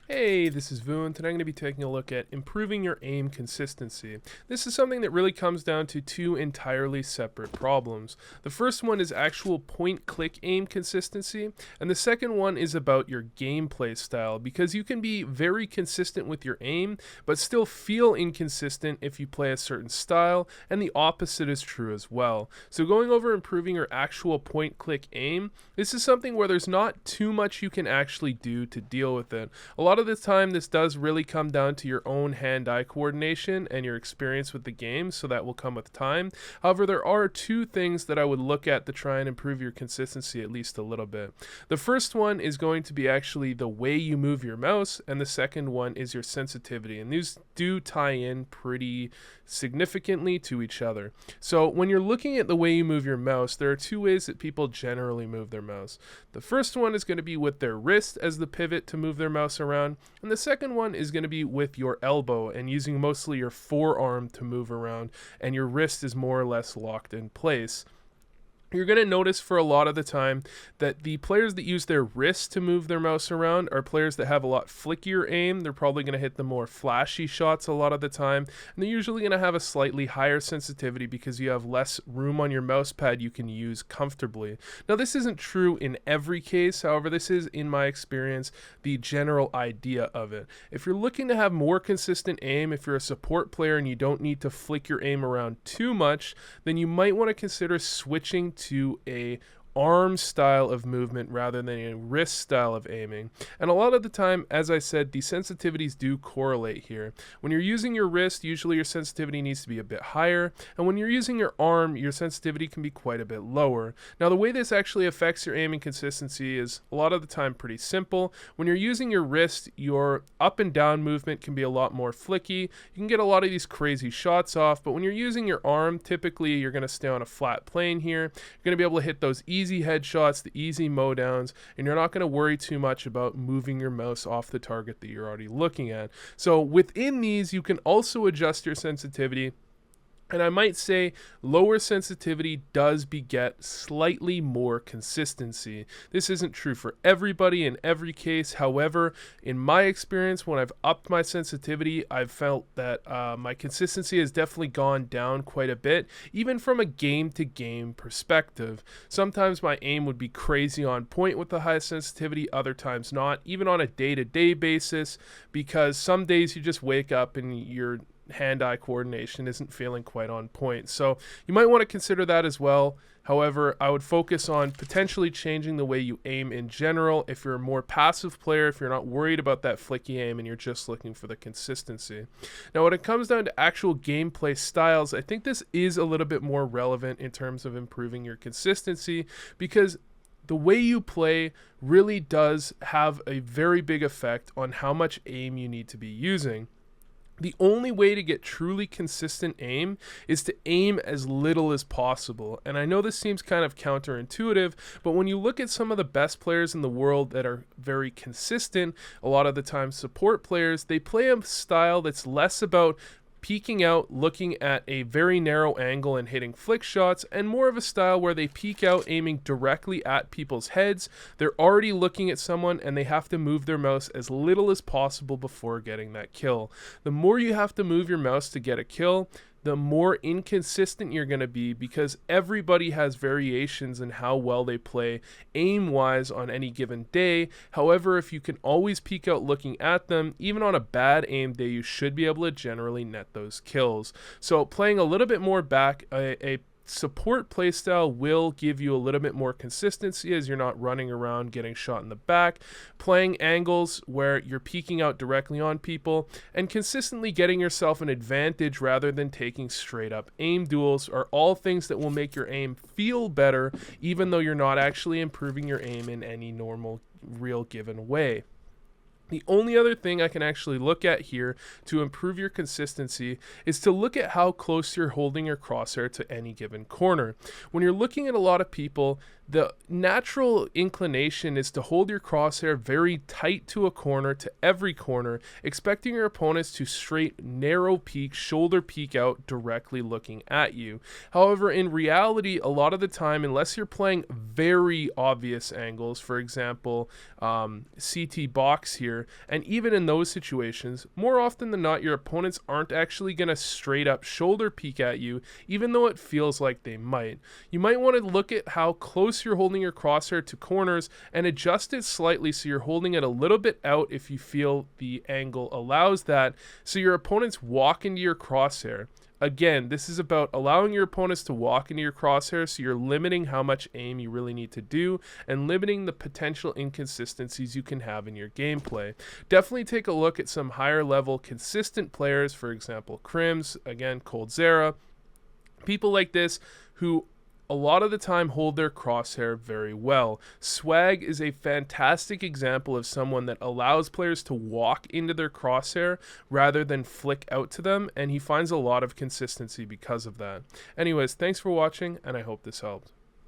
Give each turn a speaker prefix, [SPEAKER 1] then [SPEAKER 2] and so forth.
[SPEAKER 1] Hey, this is Vu, and today I'm going to be taking a look at improving your aim consistency. This is something that really comes down to two entirely separate problems. The first one is actual point-click aim consistency, and the second one is about your gameplay style, because you can be very consistent with your aim, but still feel inconsistent if you play a certain style, and the opposite is true as well. So going over improving your actual point-click aim, this is something where there's not too much you can actually do to deal with it. A lot of the time, this does really come down to your own hand-eye coordination and your experience with the game, so that will come with time. However, there are two things that I would look at to try and improve your consistency at least a little bit. The first one is going to be actually the way you move your mouse, and the second one is your sensitivity, and these do tie in pretty significantly to each other. So when you're looking at the way you move your mouse, there are two ways that people generally move their mouse. The first one is going to be with their wrist as the pivot to move their mouse around, and the second one is going to be with your elbow and using mostly your forearm to move around, and your wrist is more or less locked in place. You're going to notice for a lot of the time that the players that use their wrist to move their mouse around are players that have a lot flickier aim. They're probably going to hit the more flashy shots a lot of the time, and they're usually going to have a slightly higher sensitivity because you have less room on your mouse pad you can use comfortably. Now, this isn't true in every case. However, this is, in my experience, the general idea of it. If you're looking to have more consistent aim, if you're a support player and you don't need to flick your aim around too much, then you might want to consider switching to a arm style of movement rather than a wrist style of aiming. And a lot of the time, as I said, the sensitivities do correlate here. When you're using your wrist, usually your sensitivity needs to be a bit higher, and when you're using your arm, your sensitivity can be quite a bit lower. Now, the way this actually affects your aiming consistency is a lot of the time pretty simple. When you're using your wrist, your up and down movement can be a lot more flicky. You can get a lot of these crazy shots off, but when you're using your arm, typically you're going to stay on a flat plane here. You're going to be able to hit those easy headshots, the easy mow downs, and you're not going to worry too much about moving your mouse off the target that you're already looking at. So within these, you can also adjust your sensitivity. And I might say lower sensitivity does beget slightly more consistency. This isn't true for everybody in every case. However, in my experience, when I've upped my sensitivity, I've felt that my consistency has definitely gone down quite a bit, even from a game-to-game perspective. Sometimes my aim would be crazy on point with the highest sensitivity, other times not, even on a day-to-day basis, because some days you just wake up and you're hand-eye coordination isn't feeling quite on point. So you might want to consider that as well. However, I would focus on potentially changing the way you aim in general if you're a more passive player, if you're not worried about that flicky aim and you're just looking for the consistency. Now, when it comes down to actual gameplay styles, I think this is a little bit more relevant in terms of improving your consistency, because the way you play really does have a very big effect on how much aim you need to be using. The only way to get truly consistent aim is to aim as little as possible. And I know this seems kind of counterintuitive, but when you look at some of the best players in the world that are very consistent, a lot of the time support players, they play a style that's less about peeking out, looking at a very narrow angle and hitting flick shots, and more of a style where they peek out aiming directly at people's heads. They're already looking at someone and they have to move their mouse as little as possible before getting that kill. The more you have to move your mouse to get a kill, the more inconsistent you're going to be, because everybody has variations in how well they play aim-wise on any given day. However, if you can always peek out looking at them, even on a bad aim day, you should be able to generally net those kills. So playing a little bit more back, a support playstyle will give you a little bit more consistency as you're not running around getting shot in the back, playing angles where you're peeking out directly on people, and consistently getting yourself an advantage rather than taking straight up aim duels are all things that will make your aim feel better, even though you're not actually improving your aim in any normal, real given way. The only other thing I can actually look at here to improve your consistency is to look at how close you're holding your crosshair to any given corner. When you're looking at a lot of people, The natural inclination is to hold your crosshair very tight to a corner, to every corner, expecting your opponents to straight narrow peek, shoulder peek out directly looking at you. However, in reality, a lot of the time, unless you're playing very obvious angles, for example, CT box here, and even in those situations, more often than not, your opponents aren't actually going to straight up shoulder peek at you, even though it feels like they might. You might want to look at how close you're holding your crosshair to corners and adjust it slightly so you're holding it a little bit out if you feel the angle allows that, so your opponents walk into your crosshair. Again, this is about allowing your opponents to walk into your crosshair, so you're limiting how much aim you really need to do and limiting the potential inconsistencies you can have in your gameplay. Definitely take a look at some higher level consistent players, for example, Crims, again, Coldzera, people like this who a lot of the time hold their crosshair very well. Swag is a fantastic example of someone that allows players to walk into their crosshair rather than flick out to them, and he finds a lot of consistency because of that. Anyways, thanks for watching, and I hope this helped.